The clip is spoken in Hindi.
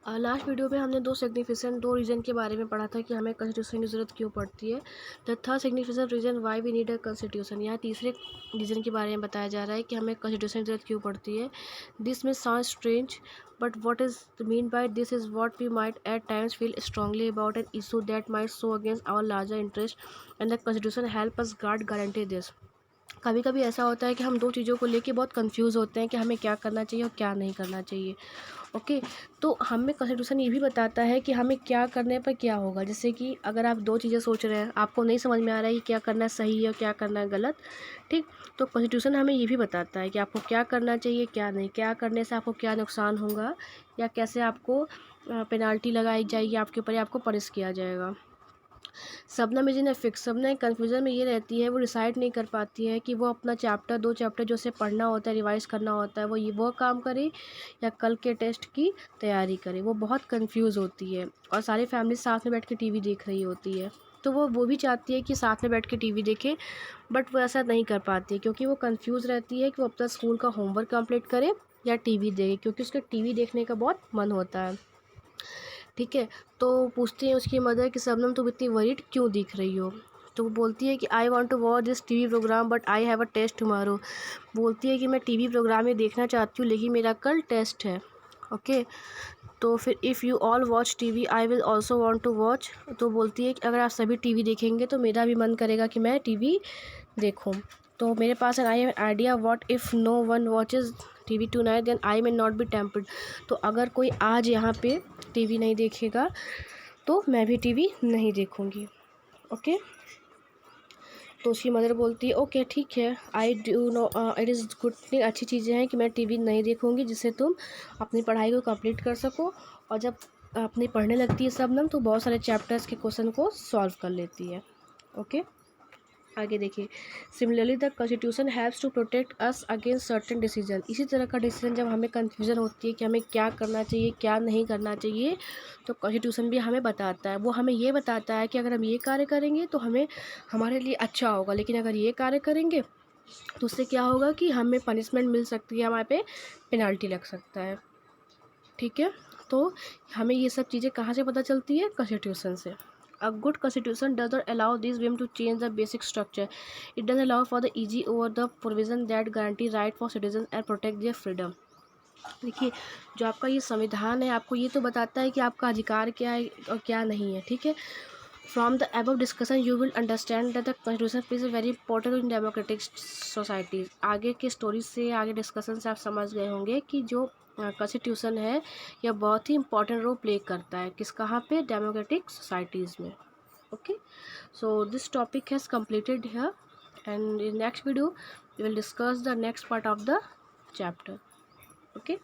लास्ट वीडियो में हमने दो रीज़न के बारे में पढ़ा था कि हमें कॉन्स्टिट्यूशन की ज़रूरत क्यों पड़ती है। The third significant reason why we need a constitution, यहाँ तीसरे रीज़न के बारे में बताया जा रहा है कि हमें कॉन्स्टिट्यूशन की ज़रूरत क्यों पड़ती है। This may sound strange but what is the mean by this is what we might at times feel strongly about an issue that might so against our larger interest and the constitution help us guarantee this. कभी कभी ऐसा होता है कि हम दो चीज़ों को लेके बहुत कंफ्यूज होते हैं कि हमें क्या करना चाहिए और क्या नहीं करना चाहिए। ओके, तो हमें कॉन्स्टिट्यूशन ये भी बताता है कि हमें क्या करने पर क्या होगा। जैसे कि अगर आप दो चीज़ें सोच रहे हैं, आपको नहीं समझ में आ रहा है कि क्या करना सही है और क्या करना है गलत, ठीक, तो कॉन्स्टिट्यूशन हमें ये भी बताता है कि आपको क्या करना चाहिए, क्या नहीं, क्या करने से आपको क्या नुकसान होगा या कैसे आपको पेनाल्टी लगाई जाएगी आपके ऊपर या आपको पनिश किया जाएगा। Shabnam is in a fix, Shabnam एक कन्फ्यूज़न में ये रहती है, वो डिसाइड नहीं कर पाती है कि वो अपना दो चैप्टर जो उसे पढ़ना होता है, रिवाइज़ करना होता है, वो काम करे या कल के टेस्ट की तैयारी करे। वो बहुत कंफ्यूज होती है और सारी फैमिली साथ में बैठ के टीवी देख रही होती है, तो वो भी चाहती है कि साथ में बैठ के टीवी देखे, बट वो ऐसा नहीं कर पाती क्योंकि वो कंफ्यूज रहती है कि वो अपना स्कूल का होमवर्क कंप्लीट करे या टीवी देखे, क्योंकि उसके टीवी देखने का बहुत मन होता है। ठीक है, तो पूछती है उसकी मदर कि शबनम तुम इतनी वरीड क्यों दिख रही हो। तो वो बोलती है कि I want to watch this TV programme but I have a test tomorrow. बोलती है कि मैं टीवी प्रोग्राम ये देखना चाहती हूँ लेकिन मेरा कल टेस्ट है। ओके, तो फिर if you all watch TV I will also want to watch. तो बोलती है कि अगर आप सभी टीवी देखेंगे तो मेरा भी मन करेगा कि मैं टीवी देखूं। तो मेरे पास an I have idea what if no one watches TV tonight then I may not be tempered. तो अगर कोई आज यहाँ पे टीवी नहीं देखेगा तो मैं भी टीवी नहीं देखूँगी। ओके, तो उसकी मदर बोलती है ओके ठीक है, I do know it is good thing, अच्छी चीज़ें हैं कि मैं टीवी नहीं देखूँगी जिससे तुम अपनी पढ़ाई को कंप्लीट कर सको। और जब अपनी पढ़ने लगती है शबनम तो बहुत सारे चैप्टर्स के क्वेश्चन को सॉल्व कर लेती है। ओके, आगे देखिए, similarly the constitution helps to protect us against certain decision. इसी तरह का डिसीजन जब हमें कन्फ्यूज़न होती है कि हमें क्या करना चाहिए क्या नहीं करना चाहिए, तो कॉन्स्टिट्यूशन भी हमें बताता है। वो हमें ये बताता है कि अगर हम ये कार्य करेंगे तो हमें हमारे लिए अच्छा होगा, लेकिन अगर ये कार्य करेंगे तो उससे क्या होगा कि हमें पनिशमेंट मिल सकती है, हमारे पे पेनल्टी लग सकता है। ठीक है, तो हमें ये सब चीज़ें कहाँ से पता चलती है? कॉन्स्टिट्यूशन से। A good constitution does not allow these women to change the basic structure. It does allow for the easy over the provision that guarantee right for citizens and protect their freedom. देखिए, जो आपका ये संविधान है आपको ये तो बताता है कि आपका अधिकार क्या है और क्या नहीं है। ठीक है, from the above discussion you will understand that the constitution plays a very important in democratic societies. आगे के स्टोरी से आगे डिस्कशन से आप समझ गए होंगे कि जो कॉन्स्टिट्यूशन है यह बहुत ही इंपॉर्टेंट रोल प्ले करता है किस कहाँ पे? डेमोक्रेटिक सोसाइटीज़ में। Okay, so this topic has completed here, and in next video we will discuss the next part of the chapter. Okay.